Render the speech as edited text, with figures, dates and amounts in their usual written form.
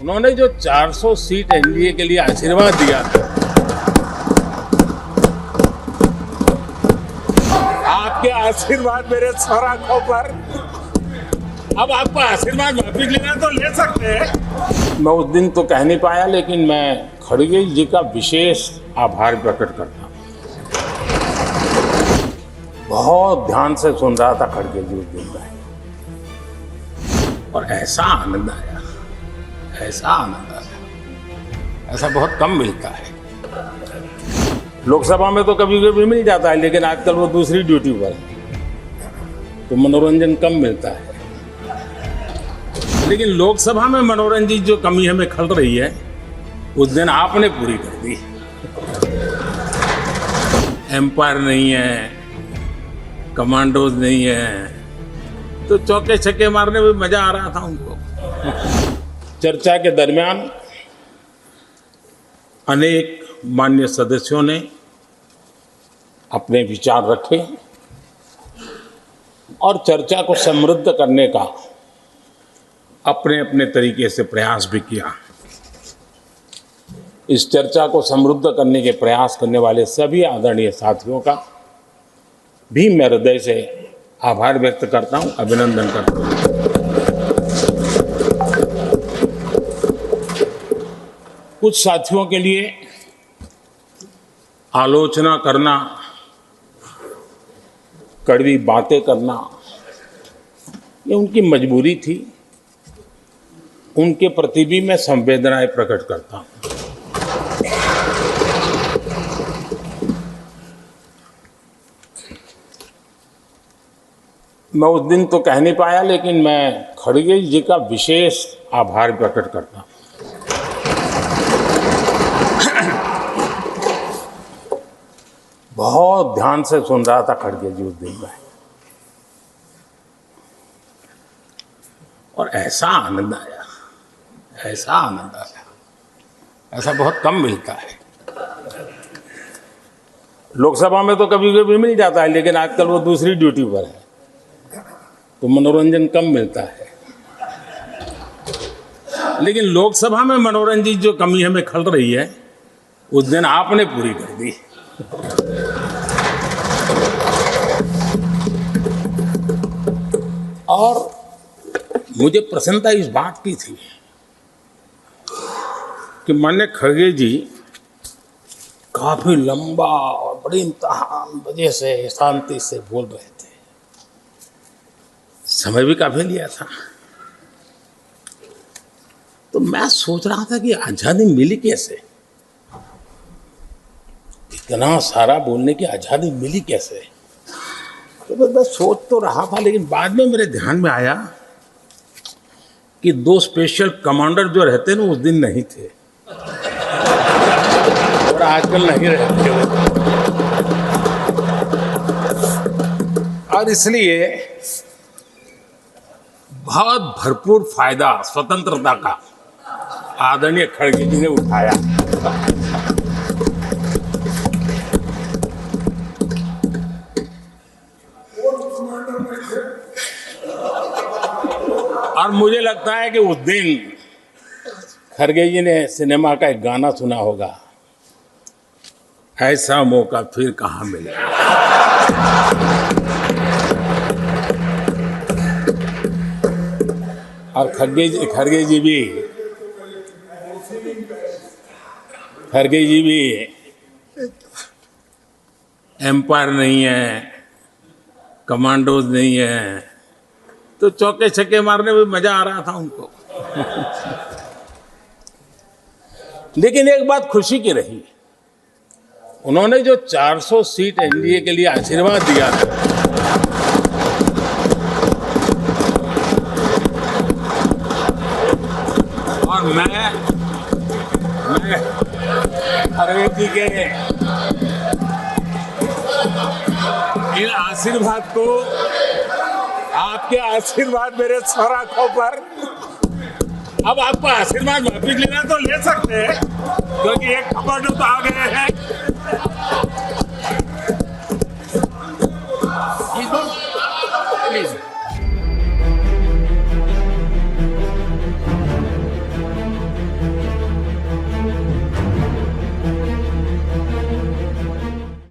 उन्होंने जो 400 seat NDA के लिए आशीर्वाद दिया था, आपके आशीर्वाद मेरे सर आंखों पर, अब आपको आशीर्वाद वापिस लेना तो ले सकते हैं। मैं उस दिन तो कह नहीं पाया, लेकिन मैं खड़गे जी का विशेष आभार प्रकट करता हूं। बहुत ध्यान से सुन रहा था खड़गे जी उस दिन में, और ऐसा आनंद आया, ऐसा आनंद आया, ऐसा बहुत कम मिलता है। लोकसभा में तो कभी कभी मिल जाता है, लेकिन आजकल वो दूसरी ड्यूटी पर है तो मनोरंजन कम मिलता है। लेकिन लोकसभा में मनोरंजन की जो कमी हमें खल रही है, उस दिन आपने पूरी कर दी। एम्पायर नहीं है, कमांडोज नहीं है, तो चौके छक्के मारने में मजा आ रहा था उनको। चर्चा के दरमियान अनेक मान्य सदस्यों ने अपने विचार रखे और चर्चा को समृद्ध करने का अपने अपने तरीके से प्रयास भी किया। इस चर्चा को समृद्ध करने के प्रयास करने वाले सभी आदरणीय साथियों का भी मैं हृदय से आभार व्यक्त करता हूं, अभिनंदन करता हूं। कुछ साथियों के लिए आलोचना करना, कड़वी बातें करना, ये उनकी मजबूरी थी। उनके प्रति भी मैं संवेदनाएं प्रकट करता हूं। मैं उस दिन तो कह नहीं पाया, लेकिन मैं खड़गे जी का विशेष आभार प्रकट करता हूं। बहुत ध्यान से सुन रहा था खड़गे जी उस दिन में, और ऐसा आनंद आया, ऐसा आनंद आया, ऐसा बहुत कम मिलता है। लोकसभा में तो कभी कभी मिल जाता है, लेकिन आजकल वो दूसरी ड्यूटी पर है तो मनोरंजन कम मिलता है। लेकिन लोकसभा में मनोरंजन की जो कमी हमें खल रही है, उस दिन आपने पूरी कर दी। और मुझे प्रसन्नता इस बात की थी कि माननीय खड़गे जी काफी लंबा और बड़ी इम्तिहान वजह से शांति से बोल रहे थे। समय भी काफी लिया था, तो मैं सोच रहा था कि आजादी मिली कैसे, इतना सारा बोलने की आजादी मिली कैसे। तो मैं सोच तो रहा था, लेकिन बाद में मेरे ध्यान में आया कि दो स्पेशल कमांडर जो रहते ना, उस दिन नहीं थे और आजकल नहीं रहते और इसलिए बहुत भरपूर फायदा स्वतंत्रता का आदरणीय खड़गे जी ने उठाया। और मुझे लगता है कि उस दिन खड़गे जी ने सिनेमा का एक गाना सुना होगा, ऐसा मौका फिर कहाँ मिलेगा। और खड़गे जी भी एम्पायर नहीं है, कमांडोज नहीं है, तो चौके छक्के मारने में मजा आ रहा था उनको। लेकिन एक बात खुशी की रही, उन्होंने जो 400 सीट एनडीए के लिए आशीर्वाद दिया था, और मैं खड़गे जी के इन आशीर्वाद को, आपके आशीर्वाद मेरे सर आंखों पर, अब आपको आशीर्वाद वापिस लेना तो ले सकते हैं, क्योंकि एक खबर तो आ गए हैं।